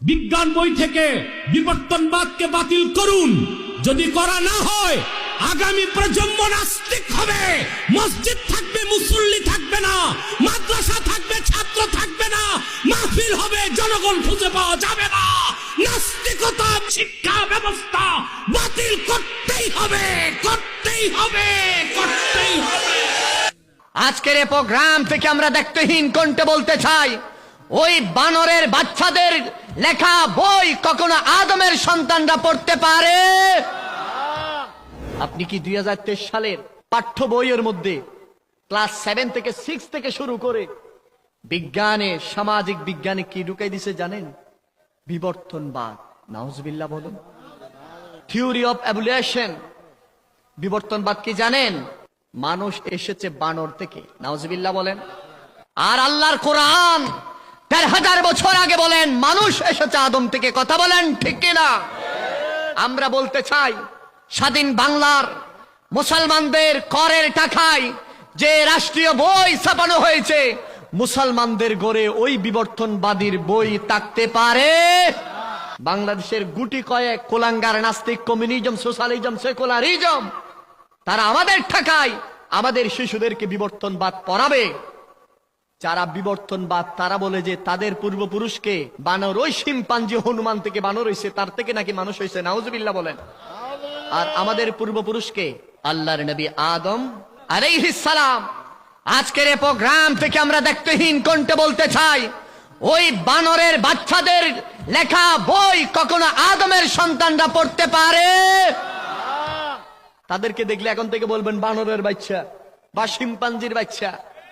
বিজ্ঞান বই থেকে বিবর্তনবাদকে বাতিল করুন। যদি করা না হয় আগামী প্রজন্ম নাস্তিক হবে। মসজিদ থাকবে, মুসল্লি থাকবে না, মাদ্রাসা থাকবে, ছাত্র থাকবে না, মাহফিল হবে, জনগণ খুঁজে পাওয়া যাবে না। নাস্তিকতা শিক্ষা ব্যবস্থা বাতিল করতেই হবে, করতেই হবে, করতেই হবে। আজকের এই প্রোগ্রাম থেকে আমরা দায়িত্বহীন কণ্ঠে বলতে চাই, ওই বানরের বাচ্চাদের লেখা বই কখনো আদমের সন্তানরা পড়তে পারে? আপনি কি 2023 সালের পাঠ্য বইয়ের মধ্যে ক্লাস 7 থেকে 6 থেকে শুরু করে বিজ্ঞানে, সামাজিক বিজ্ঞানে কি ঢুকাই দিছে জানেন? বিবর্তনবাদ। নাউজুবিল্লাহ বলুন। Theory of evolution. বিবর্তনবাদ কি জানেন? মানুষ এসেছে বানর থেকে। নাউজুবিল্লাহ বলেন। আর আল্লাহর কোরআন ১৩,০০০ বছর আগে বলেন মানুষ এসেছে আদম থেকে। কথা বলেন ঠিক কিনা? আমরা বলতে চাই, স্বাধীন বাংলার মুসলমানদের করের টাকায় যে রাষ্ট্রীয় বই ছাপানো হয়েছে, মুসলমানদের গড়ে ওই বিবর্তনবাদীর বই থাকতে পারে? বাংলাদেশের গুটি কয়েক কুলাঙ্গার নাস্তিক, কমিউনিজম, সোশ্যালিজম, সেকুলারিজম, তারা আমাদের টাকায় আমাদের শিশুদেরকে বিবর্তনবাদ পড়াবে। যারা বিবর্তনবাদ, তারা বলে যে তাদের পূর্বপুরুষকে বানর, ওই শিম্পাঞ্জি হনুমান থেকে বানর হয়েছে, তার থেকে নাকি মানুষ হয়েছে। নাউজুবিল্লাহ বলেন। আর আমাদের পূর্বপুরুষকে আল্লাহর নবী আদম আলাইহিস সালাম। আজকের এই প্রোগ্রাম থেকে আমরা দায়িত্বহীন কণ্ঠে বলতে চাই, ওই বানরের বাচ্চাদের লেখা বই কখনো আদমের সন্তানরা পড়তে পারে? তাদেরকে দেখলে এখন থেকে বলবেন বানরের বাচ্চা বা শিম্পাঞ্জির বাচ্চা,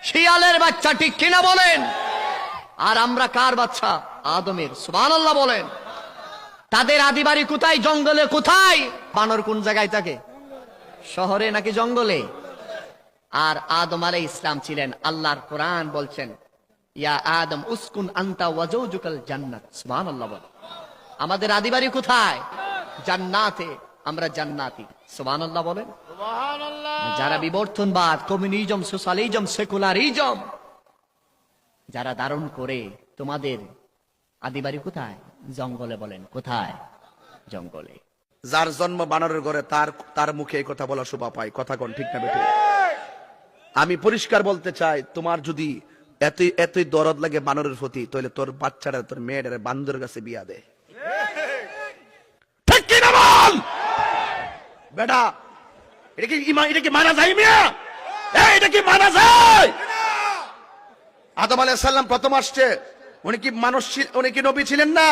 শিয়ালের বাচ্চা, ঠিক কিনা বলেন? আর আমরা কার বাচ্চা? আদমের। সুবহানাল্লাহ বলেন। তাদের আদিবাড়ি কোথায়? জঙ্গলে। কোথায়? বানর কোন জায়গায় থাকে? শহরে নাকি জঙ্গলে? আর আদম আলাইহিস সালাম ছিলেন, আল্লাহর কোরআন বলছেন, ইয়া আদম উসকুন আনতা ওয়া যাওজুকাল জান্নাত। সুবহানাল্লাহ বলেন। আমাদের আদিবাড়ি কোথায়? জান্নাতে। আমরা জান্নাতি। সুবহানাল্লাহ বলেন। যারা বিবর্তনবাদ, কমিউনিজম, সোশ্যালিজম, সেকুলারিজম যারা ধারণ করে, তোমাদের আদিবাড়ি কোথায়? জঙ্গলে। বলেন কোথায়? জঙ্গলে। যার জন্ম বানরের ঘরে তার মুখে এই কথা বলা শোভা পায়। কথা কোন ঠিক না বেঠিক? আমি পরিষ্কার বলতে চাই, তোমার যদি এতই দরদ লাগে বানরের প্রতি, তাহলে তোর বাচ্চারা, তোর মেয়েরা বান্দরের কাছে বিয়া দে। ঠিক কি না বল বেটা? এটা কি মানা যায় মিয়া? এটা কি মানা যায়? আদম আলাইহিস সালাম প্রথম আসছে, উনি কি মানুষ, উনি কি নবী ছিলেন না?